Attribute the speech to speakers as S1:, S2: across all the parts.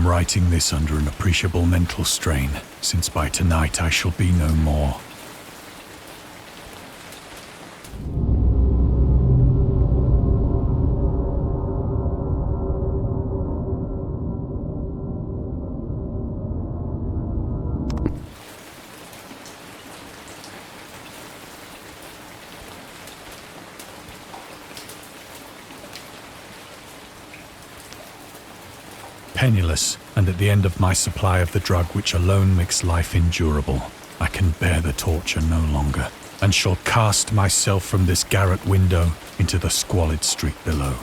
S1: am writing this under an appreciable mental strain, since by tonight I shall be no more. Penniless, and at the end of my supply of the drug which alone makes life endurable, I can bear the torture no longer, and shall cast myself from this garret window into the squalid street below.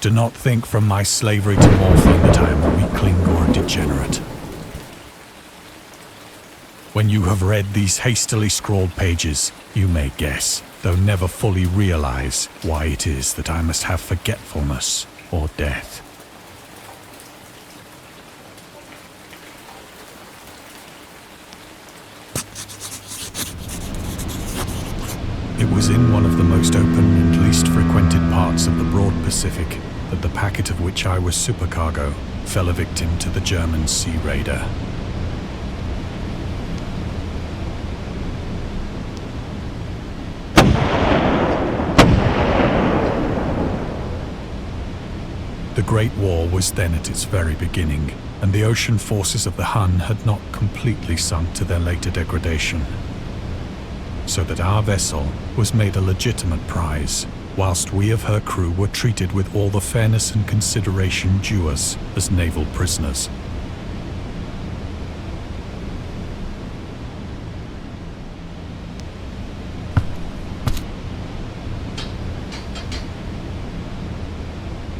S1: Do not think from my slavery to morphine that I am a weakling or a degenerate. When you have read these hastily scrawled pages, you may guess, though never fully realize, why it is that I must have forgetfulness or death. It was in one of the most open and least frequented parts of the broad Pacific that the packet of which I was supercargo fell a victim to the German sea raider. The Great War was then at its very beginning, and the ocean forces of the Hun had not completely sunk to their later degradation. So that our vessel was made a legitimate prize, whilst we of her crew were treated with all the fairness and consideration due us as naval prisoners.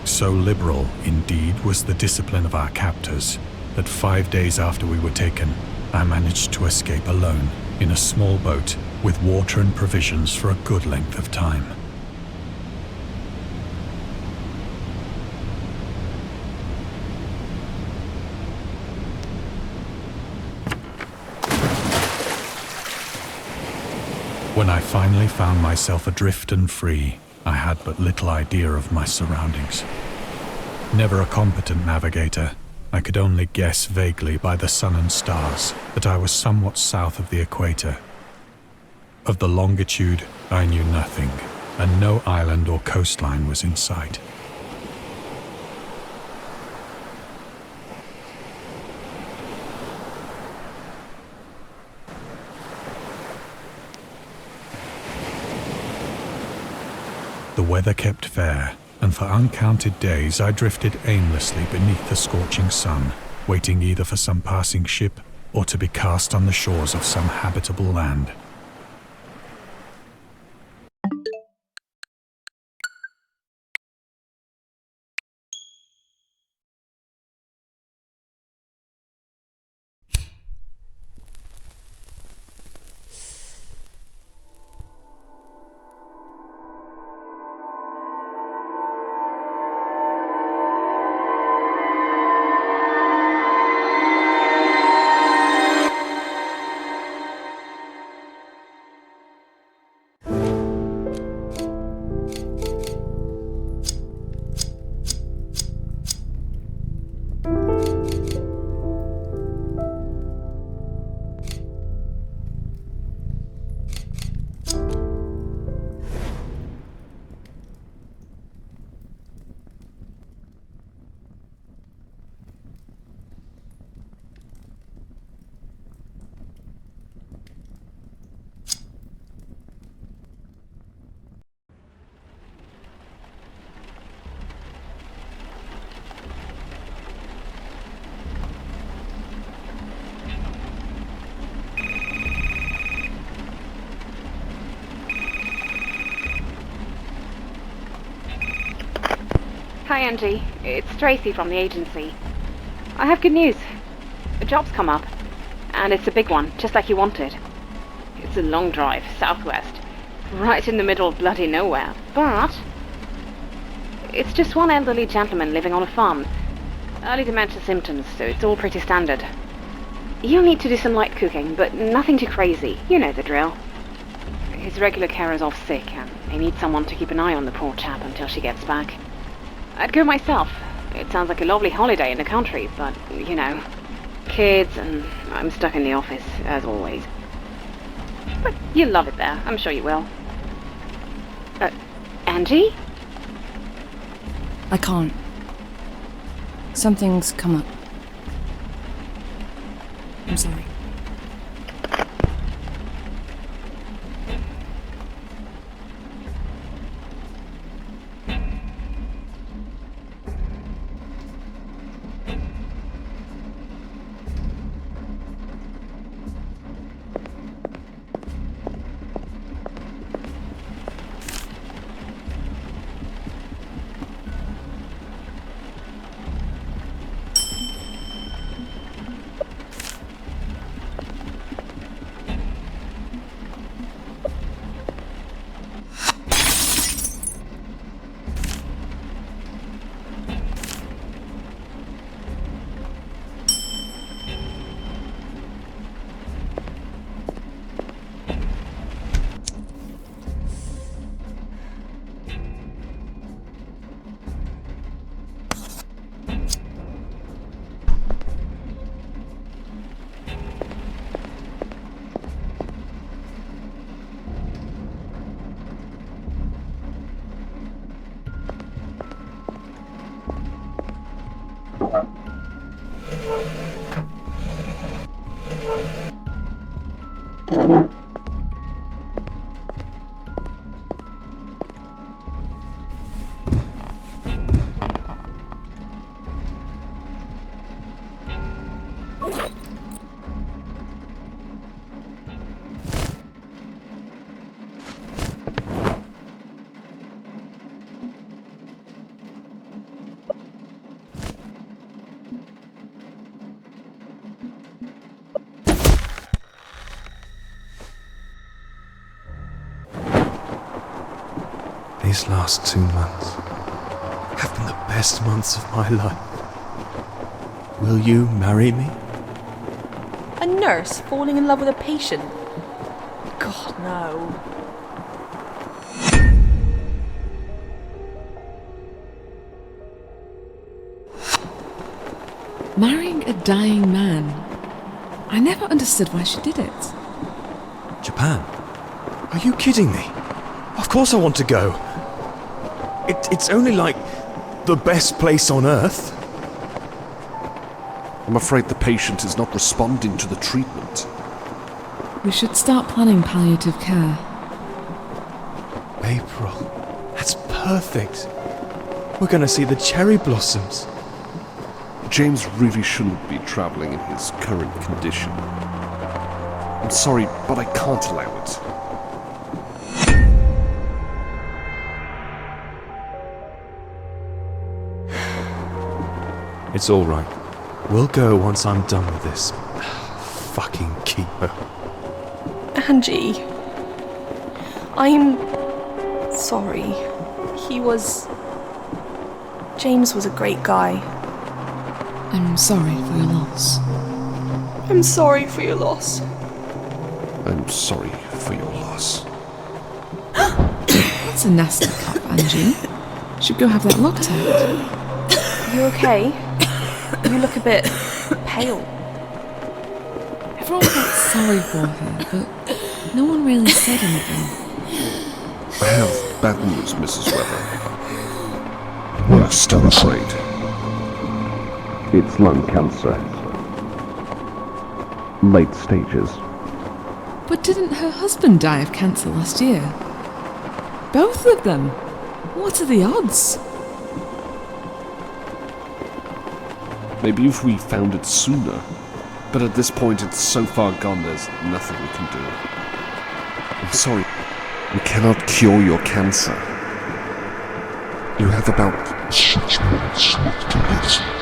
S1: So liberal, indeed, was the discipline of our captors, that 5 days after we were taken, I managed to escape alone, in a small boat, with water and provisions for a good length of time. When I finally found myself adrift and free, I had but little idea of my surroundings. Never a competent navigator, I could only guess vaguely by the sun and stars that I was somewhat south of the equator. Of the longitude, I knew nothing, and no island or coastline was in sight. The weather kept fair, and for uncounted days I drifted aimlessly beneath the scorching sun, waiting either for some passing ship or to be cast on the shores of some habitable land.
S2: Hi Angie, it's Tracy from the agency. I have good news. A job's come up, and it's a big one, just like you wanted. It's a long drive, southwest, right in the middle of bloody nowhere, but it's just one elderly gentleman living on a farm. Early dementia symptoms, so it's all pretty standard. You'll need to do some light cooking, but nothing too crazy. You know the drill. His regular carer's off sick, and they need someone to keep an eye on the poor chap until she gets back. I'd go myself, It sounds like a lovely holiday in the country, but, you know, kids and I'm stuck in the office, as always. But you'll love it there, I'm sure you will. Angie?
S3: I can't. Something's come up. I'm sorry.
S4: These last 2 months have been the best months of my life. Will you marry me?
S5: A nurse falling in love with a patient? God, no.
S3: Marrying a dying man. I never understood why she did it.
S4: Japan? Are you kidding me? Of course I want to go. It's only like the best place on earth.
S6: I'm afraid the patient is not responding to the treatment.
S3: We should start planning palliative care.
S4: April. That's perfect. We're gonna see the cherry blossoms.
S6: James really shouldn't be traveling in his current condition. I'm sorry, but I can't allow it.
S4: It's all right. We'll go once I'm done with this fucking chemo.
S5: Angie. I'm sorry. James was a great guy.
S3: I'm sorry for your loss.
S5: I'm sorry for your loss.
S6: I'm sorry for your loss.
S3: That's a nasty cup, Angie. Should go have that looked at.
S5: You okay? You look a bit pale.
S3: Everyone felt sorry for her, but no one really said anything.
S6: I have bad news, Mrs. Weather. Worst, I'm afraid. It's lung cancer. Late stages.
S3: But didn't her husband die of cancer last year? Both of them? What are the odds?
S6: Maybe if we found it sooner. But at this point, it's so far gone, there's nothing we can do. I'm sorry. We cannot cure your cancer. You have about 6 months left to live.